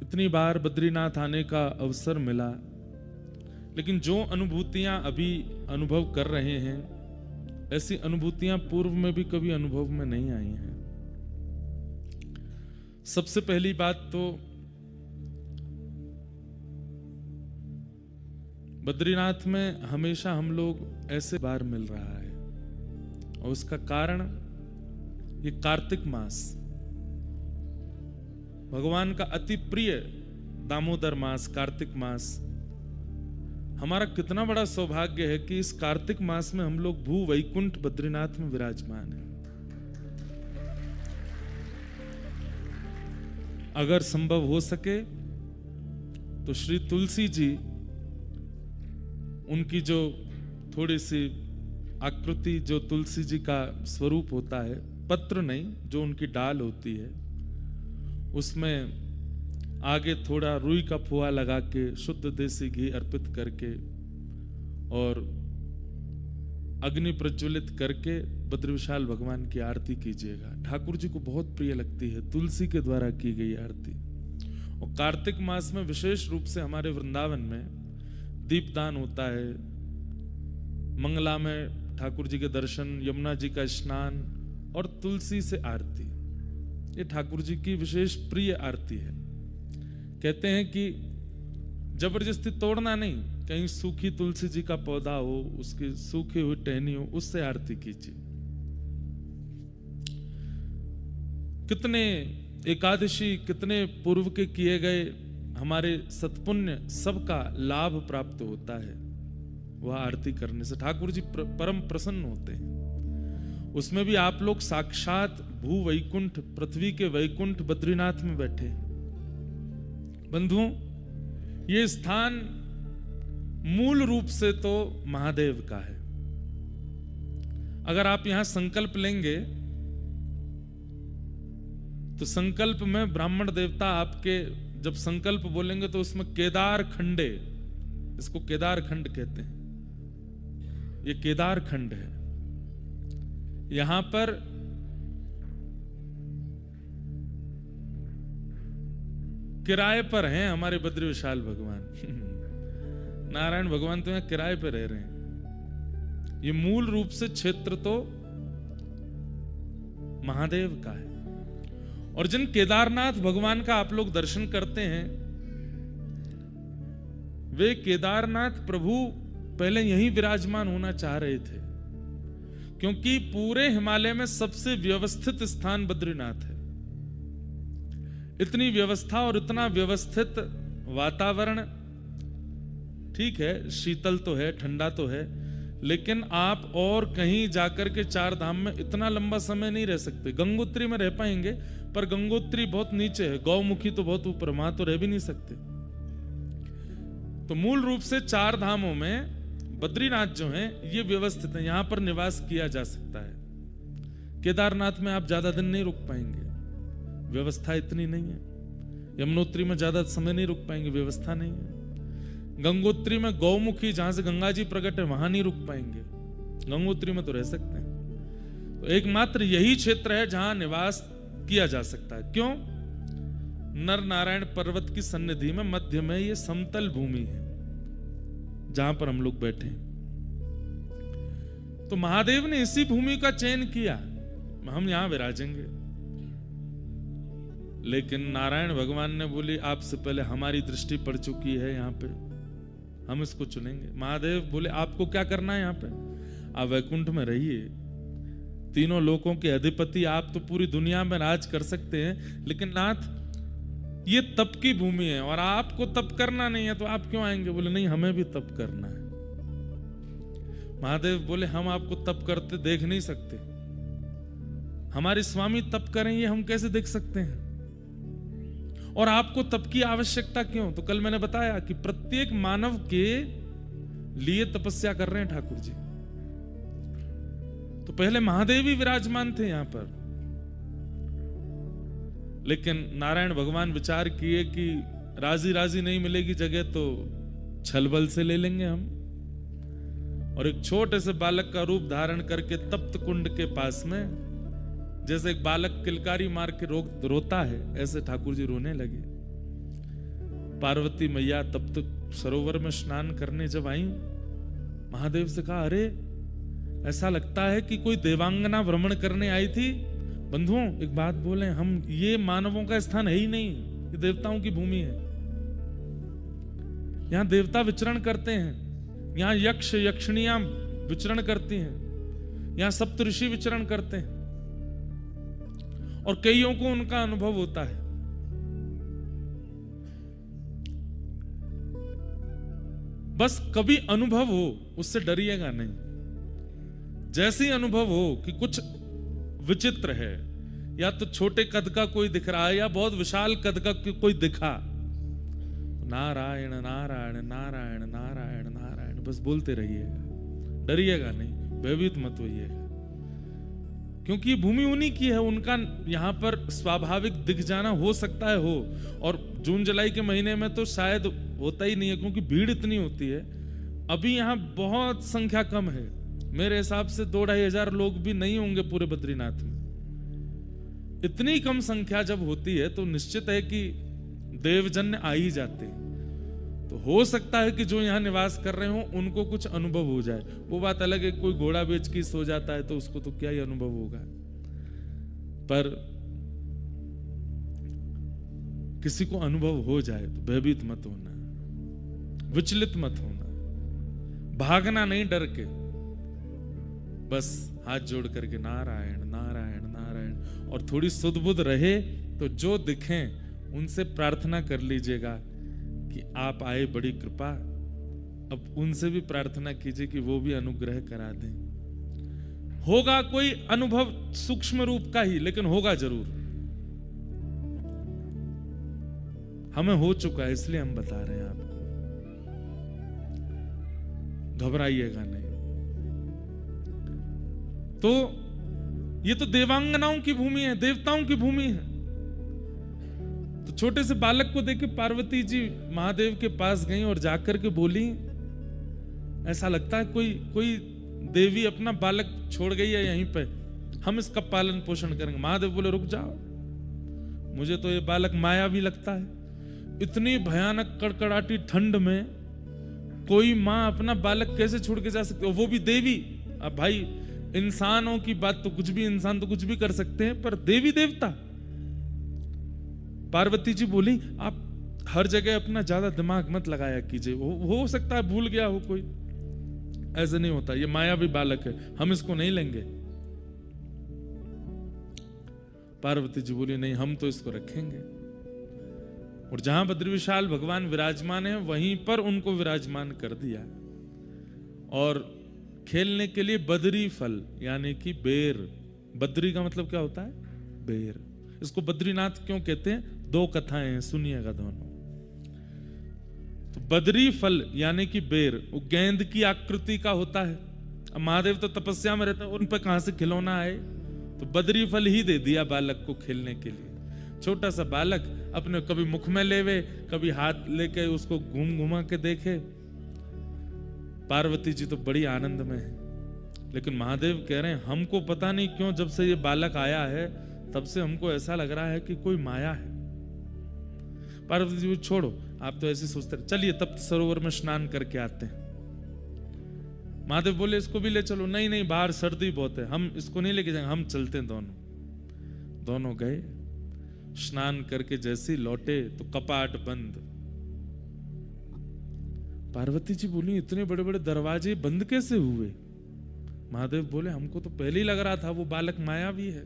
इतनी बार बद्रीनाथ आने का अवसर मिला, लेकिन जो अनुभूतियां अभी अनुभव कर रहे हैं, ऐसी अनुभूतियां पूर्व में भी कभी अनुभव में नहीं आई हैं। सबसे पहली बात तो बद्रीनाथ में हमेशा हम लोग ऐसे बार मिल रहा है, और उसका कारण ये कार्तिक मास, भगवान का अति प्रिय दामोदर मास, कार्तिक मास। हमारा कितना बड़ा सौभाग्य है कि इस कार्तिक मास में हम लोग भू वैकुंठ बद्रीनाथ में विराजमान हैं। अगर संभव हो सके तो श्री तुलसी जी, उनकी जो थोड़ी सी आकृति, जो तुलसी जी का स्वरूप होता है, पत्र नहीं, जो उनकी डाल होती है, उसमें आगे थोड़ा रुई का फुआ लगा के शुद्ध देसी घी अर्पित करके और अग्नि प्रज्वलित करके बद्री विशाल भगवान की आरती कीजिएगा। ठाकुर जी को बहुत प्रिय लगती है तुलसी के द्वारा की गई आरती। और कार्तिक मास में विशेष रूप से हमारे वृंदावन में दीपदान होता है, मंगला में ठाकुर जी के दर्शन, यमुना जी का स्नान और तुलसी से आरती। ये ठाकुर जी की विशेष प्रिय आरती है। कहते हैं कि जबरदस्ती तोड़ना नहीं, कहीं सूखी तुलसी जी का पौधा हो, उसकी सूखी हुई टहनी हो, उससे आरती कीजिए। कितने एकादशी, कितने पूर्व के किए गए हमारे सत्पुण्य, सबका लाभ प्राप्त होता है वह आरती करने से। ठाकुर जी परम प्रसन्न होते हैं। उसमें भी आप लोग साक्षात भू वैकुंठ, पृथ्वी के वैकुंठ बद्रीनाथ में बैठे। बंधुओं, ये स्थान मूल रूप से तो महादेव का है। अगर आप यहां संकल्प लेंगे तो संकल्प में ब्राह्मण देवता आपके जब संकल्प बोलेंगे तो उसमें केदार खंडे, इसको केदार खंड कहते हैं, ये केदार खंड है। यहां पर किराए पर हैं हमारे बद्री विशाल भगवान। नारायण भगवान तो यहां किराए पर रह रहे हैं। ये मूल रूप से क्षेत्र तो महादेव का है। और जिन केदारनाथ भगवान का आप लोग दर्शन करते हैं, वे केदारनाथ प्रभु पहले यहीं विराजमान होना चाह रहे थे, क्योंकि पूरे हिमालय में सबसे व्यवस्थित स्थान बद्रीनाथ है। इतनी व्यवस्था और इतना व्यवस्थित वातावरण, ठीक है शीतल तो है, ठंडा तो है, लेकिन आप और कहीं जाकर के चार धाम में इतना लंबा समय नहीं रह सकते। गंगोत्री में रह पाएंगे, पर गंगोत्री बहुत नीचे है, गौमुखी तो बहुत ऊपर, वहां तो रह भी नहीं सकते। तो मूल रूप से चार धामों में बद्रीनाथ जो है ये व्यवस्थित है, यहां पर निवास किया जा सकता है। केदारनाथ में आप ज्यादा दिन नहीं रुक पाएंगे, व्यवस्था इतनी नहीं है। यमुनोत्री में ज्यादा समय नहीं रुक पाएंगे, व्यवस्था नहीं है। गंगोत्री में गौमुखी, जहां से गंगा जी प्रकट है, वहां नहीं रुक पाएंगे। गंगोत्री में तो रह सकते हैं। तो एकमात्र यही क्षेत्र है जहां निवास किया जा सकता है। क्यों? नर नारायण पर्वत की सन्निधि में मध्य में ये समतल भूमि है जहां पर हम लोग बैठे हैं। तो महादेव ने इसी भूमि का चयन किया, हम यहां विराजेंगे। लेकिन नारायण भगवान ने बोली आपसे पहले हमारी दृष्टि पड़ चुकी है यहां पे, हम इसको चुनेंगे। महादेव बोले आपको क्या करना है यहां पे? आप वैकुंठ में रहिए, तीनों लोकों के अधिपति आप, तो पूरी दुनिया में राज कर सकते हैं, लेकिन नाथ ये तप की भूमि है और आपको तप करना नहीं है, तो आप क्यों आएंगे? बोले नहीं, हमें भी तप करना है। महादेव बोले हम आपको तप करते देख नहीं सकते, हमारे स्वामी तप करें ये हम कैसे देख सकते हैं? और आपको तप की आवश्यकता क्यों? तो कल मैंने बताया कि प्रत्येक मानव के लिए तपस्या कर रहे हैं ठाकुर जी। तो पहले महादेव ही विराजमान थे यहां पर, लेकिन नारायण भगवान विचार किए कि राजी राजी नहीं मिलेगी जगह तो छलबल से ले लेंगे हम। और एक छोटे से बालक का रूप धारण करके तप्त कुंड के पास में, जैसे एक बालक किलकारी मार के रोता है, ऐसे ठाकुर जी रोने लगे। पार्वती मैया तब तक सरोवर में स्नान करने जब आई, महादेव से कहा, अरे ऐसा लगता है कि कोई देवांगना भ्रमण करने आई थी। बंधुओं एक बात बोले, हम ये मानवों का स्थान है ही नहीं, ये देवताओं की भूमि है। यहां देवता विचरण करते हैं, यहां यक्ष यक्षिणियां विचरण करती हैं, यहां सप्तऋषि विचरण करते हैं और कईयों को उनका अनुभव होता है। बस कभी अनुभव हो उससे डरिएगा नहीं। जैसे ही अनुभव हो कि कुछ विचित्र है, या तो छोटे कद का कोई दिख रहा है या बहुत विशाल कद का कोई दिखा, नारायण नारायण नारायण नारायण नारायण बस बोलते रहिएगा, डरिएगा नहीं, भयभीत मत होइएगा, क्योंकि ये भूमि उन्हीं की है। उनका यहाँ पर स्वाभाविक दिख जाना हो सकता है हो, और जून जुलाई के महीने में तो शायद होता ही नहीं है, क्योंकि भीड़ इतनी होती है। अभी यहाँ बहुत संख्या कम है, मेरे हिसाब से 2-2.5 हजार लोग भी नहीं होंगे पूरे बद्रीनाथ में। इतनी कम संख्या जब होती है तो निश्चित है कि देवजन्य आ ही जाते हैं। तो हो सकता है कि जो यहाँ निवास कर रहे हो उनको कुछ अनुभव हो जाए। वो बात अलग है, कोई घोड़ा बेच के सो जाता है तो उसको तो क्या ही अनुभव होगा, पर किसी को अनुभव हो जाए तो भयभीत मत होना, विचलित मत होना, भागना नहीं डर के, बस हाथ जोड़ करके नारायण नारायण नारायण, और थोड़ी सुध बुध रहे तो जो दिखें उनसे प्रार्थना कर लीजिएगा कि आप आए, बड़ी कृपा। अब उनसे भी प्रार्थना कीजिए कि वो भी अनुग्रह करा दें। होगा कोई अनुभव सूक्ष्म रूप का ही, लेकिन होगा जरूर। हमें हो चुका है इसलिए हम बता रहे हैं आपको, घबराइएगा नहीं। तो ये तो देवांगनाओं की भूमि है, देवताओं की भूमि है। तो छोटे से बालक को देख के पार्वती जी महादेव के पास गई और जाकर के बोली, ऐसा लगता है कोई देवी अपना बालक छोड़ गई है यहीं पे, हम इसका पालन पोषण करेंगे। महादेव बोले, रुक जाओ, मुझे तो ये बालक मायावी लगता है। इतनी भयानक कड़कड़ाटी ठंड में कोई माँ अपना बालक कैसे छोड़ के जा सकती है, वो भी देवी। अब भाई इंसानों की बात तो कुछ भी, इंसान तो कुछ भी कर सकते हैं, पर देवी देवता। पार्वती जी बोली, आप हर जगह अपना ज्यादा दिमाग मत लगाया कीजिए, हो सकता है भूल गया हो कोई, ऐसे नहीं होता, ये मायावी बालक है, हम इसको नहीं लेंगे। पार्वती जी बोली, नहीं हम तो इसको रखेंगे। और जहां बद्री विशाल भगवान विराजमान है वहीं पर उनको विराजमान कर दिया, और खेलने के लिए बद्री फल यानी कि बेर, बद्री का मतलब क्या होता है, बेर। इसको बद्रीनाथ क्यों कहते हैं, 2 कथाएं हैं, सुनिएगा दोनों। तो बद्री फल यानी कि बेर, वो गेंद की आकृति का होता है। अब महादेव तो तपस्या में रहते हैं, उन पर कहां से खिलौना आए, तो बद्री फल ही दे दिया बालक को खेलने के लिए। छोटा सा बालक अपने कभी मुख में लेवे, कभी हाथ लेके उसको घूम घुमा के देखे। पार्वती जी तो बड़ी आनंद में है, लेकिन महादेव कह रहे हैं, हमको पता नहीं क्यों जब से ये बालक आया है तब से हमको ऐसा लग रहा है कि कोई माया है। पार्वती जी छोड़ो, आप तो ऐसे सोचते, चलिए तप्त सरोवर में स्नान करके आते हैं। महादेव बोले, इसको भी ले चलो। नहीं नहीं, बाहर सर्दी बहुत है, हम इसको नहीं लेके जाएंगे, हम चलते हैं। दोनों गए, स्नान करके जैसे ही लौटे तो कपाट बंद। पार्वती जी बोली, इतने बड़े बड़े दरवाजे बंद कैसे हुए? महादेव बोले, हमको तो पहले ही लग रहा था वो बालक मायावी है।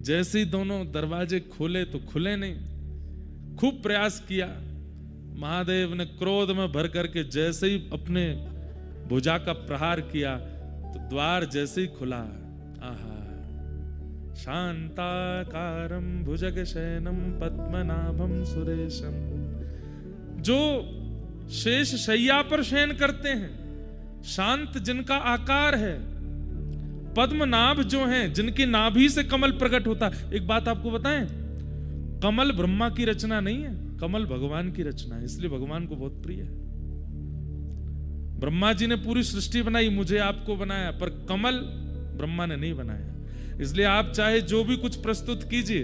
जैसे ही दोनों दरवाजे खोले तो खुले नहीं। खूब प्रयास किया, महादेव ने क्रोध में भर करके जैसे ही अपने भुजा का प्रहार किया तो द्वार जैसे ही खुला, आहा, शांताकारं भुजगशयनं पद्मनाभं सुरेशम। जो शेष शैया पर शयन करते हैं, शांत जिनका आकार है, पद्मनाभ जो हैं जिनकी नाभि से कमल प्रकट होता है। एक बात आपको बताएं, कमल ब्रह्मा की रचना नहीं है, कमल भगवान की रचना है, इसलिए भगवान को बहुत प्रिय है। ब्रह्मा जी ने पूरी सृष्टि बनाई, मुझे आपको बनाया, पर कमल ब्रह्मा ने नहीं बनाया। इसलिए आप चाहे जो भी कुछ प्रस्तुत कीजिए,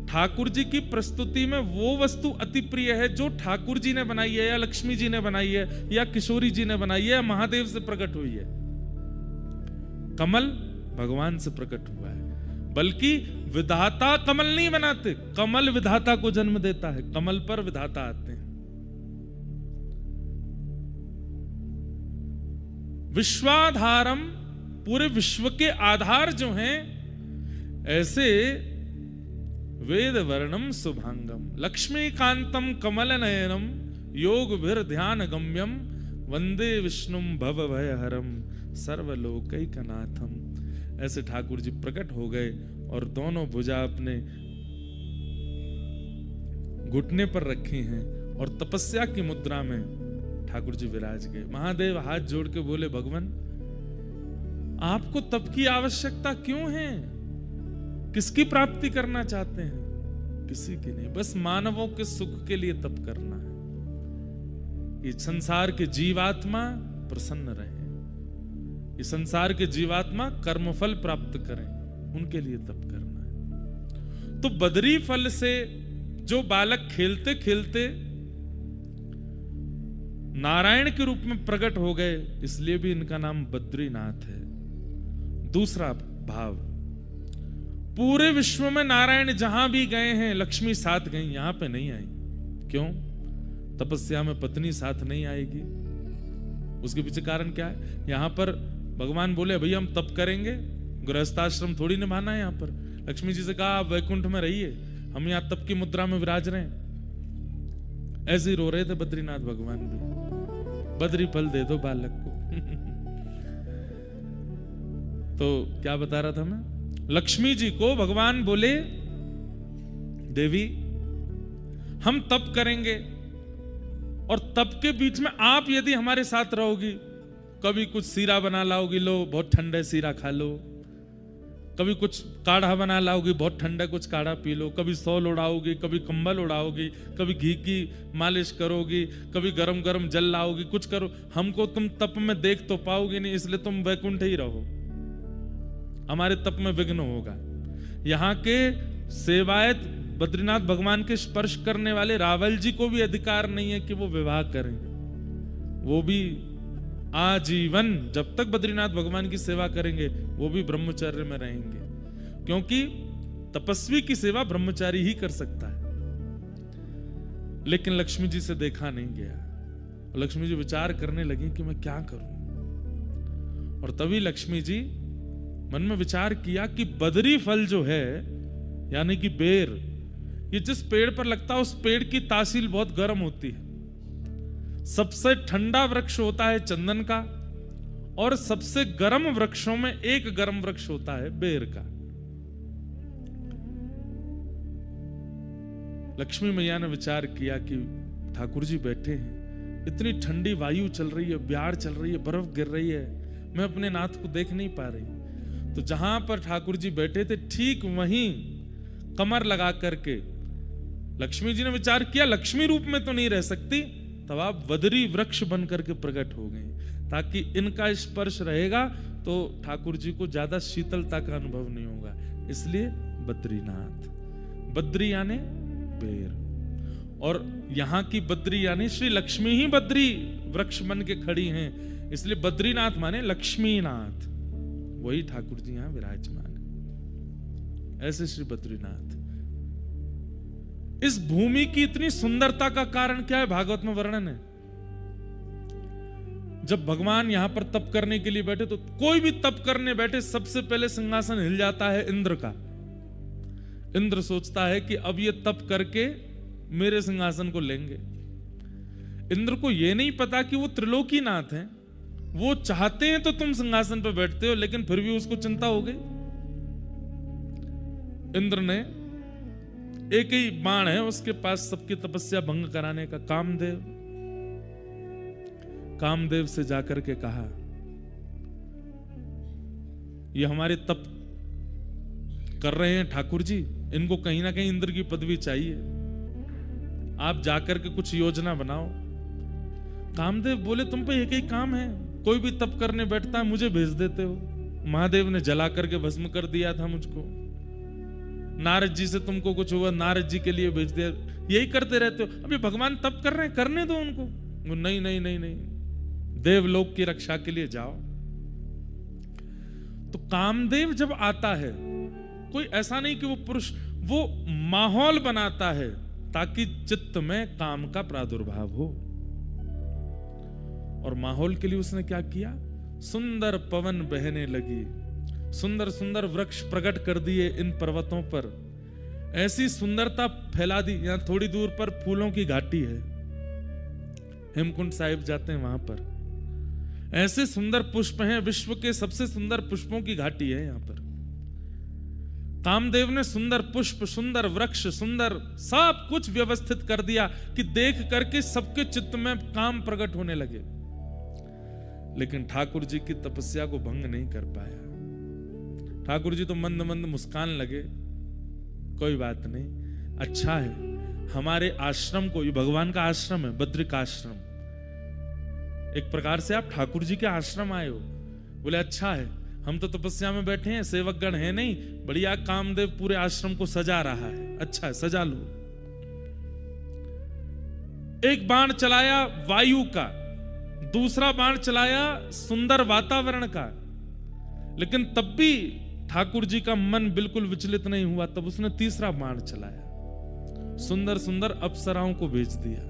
ठाकुर जी की प्रस्तुति में वो वस्तु अति प्रिय है जो ठाकुर जी ने बनाई है, या लक्ष्मी जी ने बनाई है, या किशोरी जी ने बनाई है, या महादेव से प्रकट हुई है। कमल भगवान से प्रकट हुआ है, बल्कि विधाता कमल नहीं बनाते, कमल विधाता को जन्म देता है, कमल पर विधाता आते हैं। विश्वाधारम, पूरे विश्व के आधार जो हैं, ऐसे वेद वर्णम शुभांगम लक्ष्मीकांतम कमल नयनम योग भीर ध्यान गम्यम वंदे विष्णुम भव भयहरम सर्वलोकैकनाथम। ऐसे ठाकुर जी प्रकट हो गए और दोनों भुजा अपने घुटने पर रखी हैं और तपस्या की मुद्रा में ठाकुर जी विराज गए। महादेव हाथ जोड़ के बोले, भगवान आपको तप की आवश्यकता क्यों है? किसकी प्राप्ति करना चाहते हैं? किसी की नहीं, बस मानवों के सुख के लिए तप करना है। ये संसार के जीवात्मा प्रसन्न रहे, ये संसार के जीवात्मा कर्मफल प्राप्त करें, उनके लिए तप करना है। तो बदरी फल से जो बालक खेलते खेलते नारायण के रूप में प्रकट हो गए, इसलिए भी इनका नाम बद्रीनाथ है। दूसरा भाव, पूरे विश्व में नारायण जहां भी गए हैं लक्ष्मी साथ गई, यहां पे नहीं आई। क्यों? तपस्या में पत्नी साथ नहीं आएगी। उसके पीछे कारण क्या है? यहां पर भगवान बोले भैया हम तप करेंगे, गृहस्थाश्रम थोड़ी निभाना है। यहां पर लक्ष्मी जी से कहा आप वैकुंठ में रहिए, हम यहां तप की मुद्रा में विराज रहे हैं। ऐसे ही रो रहे थे बद्रीनाथ भगवान भी, बद्री फल दे दो बालक को। तो क्या बता रहा था मैं? लक्ष्मी जी को भगवान बोले देवी हम तप करेंगे, और तप के बीच में आप यदि हमारे साथ रहोगी, कभी कुछ सीरा बना लाओगी, लो बहुत ठंडा सीरा खा लो, कभी कुछ काढ़ा बना लाओगी, बहुत ठंडा कुछ काढ़ा पी लो, कभी सौल उड़ाओगी, कभी कंबल उड़ाओगी, कभी घी की मालिश करोगी, कभी गरम गरम जल लाओगी, कुछ करो, हमको तुम तप में देख तो पाओगी नहीं, इसलिए तुम वैकुंठ ही रहो, हमारे तप में विघ्न होगा। यहाँ के सेवायत बद्रीनाथ भगवान के स्पर्श करने वाले रावल जी को भी अधिकार नहीं है कि वो विवाह करें, वो भी आजीवन जब तक बद्रीनाथ भगवान की सेवा करेंगे वो भी ब्रह्मचर्य में रहेंगे, क्योंकि तपस्वी की सेवा ब्रह्मचारी ही कर सकता है। लेकिन लक्ष्मी जी से देखा नहीं गया, लक्ष्मी जी विचार करने लगी कि मैं क्या करूं, और तभी लक्ष्मी जी मन में विचार किया कि बदरी फल जो है यानी कि बेर, ये जिस पेड़ पर लगता है उस पेड़ की तासील बहुत गर्म होती है। सबसे ठंडा वृक्ष होता है चंदन का, और सबसे गर्म वृक्षों में एक गर्म वृक्ष होता है बेर का। लक्ष्मी मैया ने विचार किया कि ठाकुर जी बैठे हैं, इतनी ठंडी वायु चल रही है, ब्यार चल रही है, बर्फ गिर रही है, मैं अपने नाथ को देख नहीं पा रही। तो जहां पर ठाकुर जी बैठे थे ठीक वहीं कमर लगा करके लक्ष्मी जी ने विचार किया लक्ष्मी रूप में तो नहीं रह सकती, तब आप बदरी वृक्ष बन करके प्रकट हो गए, ताकि इनका स्पर्श रहेगा तो ठाकुर जी को ज्यादा शीतलता का अनुभव नहीं होगा, इसलिए बद्रीनाथ। बद्री यानी बेर, और यहां की बद्री यानी श्री लक्ष्मी ही बद्री वृक्ष बन के खड़ी हैं, इसलिए बद्रीनाथ माने लक्ष्मीनाथ, वही ठाकुर जी यहां विराजमान है। ऐसे श्री बद्रीनाथ। इस भूमि की इतनी सुंदरता का कारण क्या है? भागवत में वर्णन है। जब भगवान यहां पर तप करने के लिए बैठे, तो कोई भी तप करने बैठे सबसे पहले सिंहासन हिल जाता है इंद्र का। इंद्र सोचता है कि अब ये तप करके मेरे सिंहासन को लेंगे। इंद्र को यह नहीं पता कि वो त्रिलोकीनाथ हैं, वो चाहते हैं तो तुम सिंहासन पर बैठते हो, लेकिन फिर भी उसको चिंता हो गई। इंद्र ने एक ही बाण है उसके पास सबकी तपस्या भंग कराने का, कामदेव से जाकर के कहा ये हमारे तप कर रहे हैं ठाकुर जी, इनको कहीं ना कहीं इंद्र की पदवी चाहिए, आप जाकर के कुछ योजना बनाओ। कामदेव बोले तुम पे एक ही काम है, कोई भी तप करने बैठता है मुझे भेज देते हो। महादेव ने जला करके भस्म कर दिया था मुझको, नारद जी से तुमको कुछ हुआ, नारद जी के लिए भेज दिया, यही करते रहते हो। अभी भगवान तप कर रहे हैं, करने दो उनको। वो नहीं नहीं नहीं नहीं, देवलोक की रक्षा के लिए जाओ। तो कामदेव जब आता है, कोई ऐसा नहीं कि वो पुरुष, वो माहौल बनाता है ताकि चित्त में काम का प्रादुर्भाव हो। और माहौल के लिए उसने क्या किया? सुंदर पवन बहने लगी, सुंदर सुंदर वृक्ष प्रकट कर दिए इन पर्वतों पर, ऐसी सुंदरता फैला दी। यहां थोड़ी दूर पर फूलों की घाटी है, हेमकुंड साहिब जाते हैं वहां पर, ऐसे सुंदर पुष्प हैं, विश्व के सबसे सुंदर पुष्पों की घाटी है यहां पर। कामदेव ने सुंदर पुष्प, सुंदर वृक्ष, सुंदर सब कुछ व्यवस्थित कर दिया कि देख करके सबके चित्त में काम प्रकट होने लगे। लेकिन ठाकुर जी की तपस्या को भंग नहीं कर पाया। ठाकुर जी तो मंद मंद मुस्कान लगे, कोई बात नहीं, अच्छा है हमारे आश्रम को, ये भगवान का आश्रम है, बद्रिकाश्रम, एक प्रकार से आप ठाकुर जी के आश्रम आए हो। बोले अच्छा है, हम तो तपस्या में बैठे हैं, सेवकगण है नहीं, बढ़िया कामदेव पूरे आश्रम को सजा रहा है, अच्छा है सजा लो। एक बाण चलाया वायु का, दूसरा बाण चलाया सुंदर वातावरण का, लेकिन तब भी ठाकुर जी का मन बिल्कुल विचलित नहीं हुआ। तब उसने तीसरा बाण चलाया, सुंदर सुंदर अप्सराओं को भेज दिया।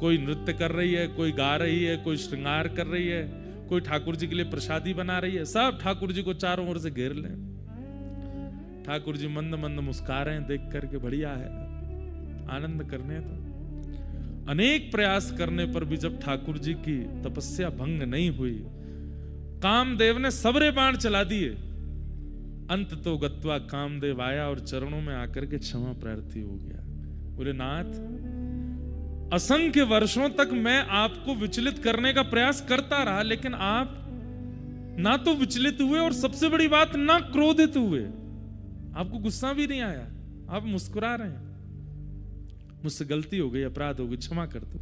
कोई नृत्य कर रही है, कोई गा रही है, कोई श्रृंगार कर रही है, कोई ठाकुर जी के लिए प्रसादी बना रही है, सब ठाकुर जी को चारों ओर से घेर ले। ठाकुर जी मंद मंद मुस्कुरा रहे हैं, देख करके बढ़िया है, आनंद करने तो। अनेक प्रयास करने पर भी जब ठाकुर जी की तपस्या भंग नहीं हुई, कामदेव ने सबरे बाण चला दिए। अंत तो गत्वा कामदेव आया और चरणों में आकर के क्षमा प्रार्थी हो गया। बोले नाथ, असंख्य वर्षों तक मैं आपको विचलित करने का प्रयास करता रहा, लेकिन आप ना तो विचलित हुए और सबसे बड़ी बात ना क्रोधित हुए। आपको गुस्सा भी नहीं आया, आप मुस्कुरा रहे हैं। मुझसे गलती हो गई, अपराध हो गई, क्षमा कर दो।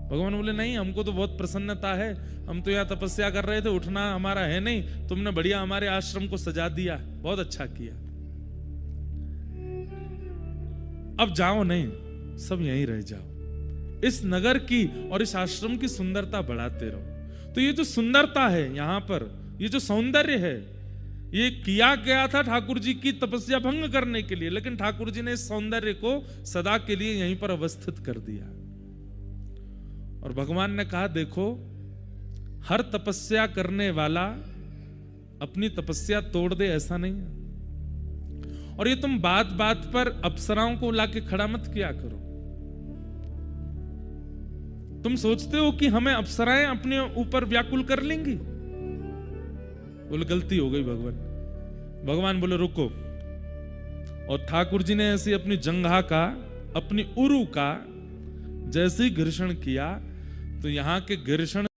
भगवान बोले नहीं, हमको तो बहुत प्रसन्नता है, हम तो यहाँ तपस्या कर रहे थे, उठना हमारा है नहीं, तुमने बढ़िया हमारे आश्रम को सजा दिया, बहुत अच्छा किया। अब जाओ नहीं, सब यहीं रह जाओ, इस नगर की और इस आश्रम की सुंदरता बढ़ाते रहो। तो ये जो सुंदरता है यहाँ पर, ये जो सौंदर्य है, ये किया गया था ठाकुर जी की तपस्या भंग करने के लिए, लेकिन ठाकुर जी ने इस सौंदर्य को सदा के लिए यहीं पर अवस्थित कर दिया। और भगवान ने कहा देखो, हर तपस्या करने वाला अपनी तपस्या तोड़ दे ऐसा नहीं है। और ये तुम बात बात पर अप्सराओं को लाके खड़ा मत किया करो। तुम सोचते हो कि हमें अप्सराएं अपने ऊपर व्याकुल कर लेंगी। बोले गलती हो गई भगवान। भगवान बोले रुको। और ठाकुर जी ने ऐसी अपनी जंघा का, अपनी उरु का जैसे ही घर्षण किया, तो यहां के घर्षण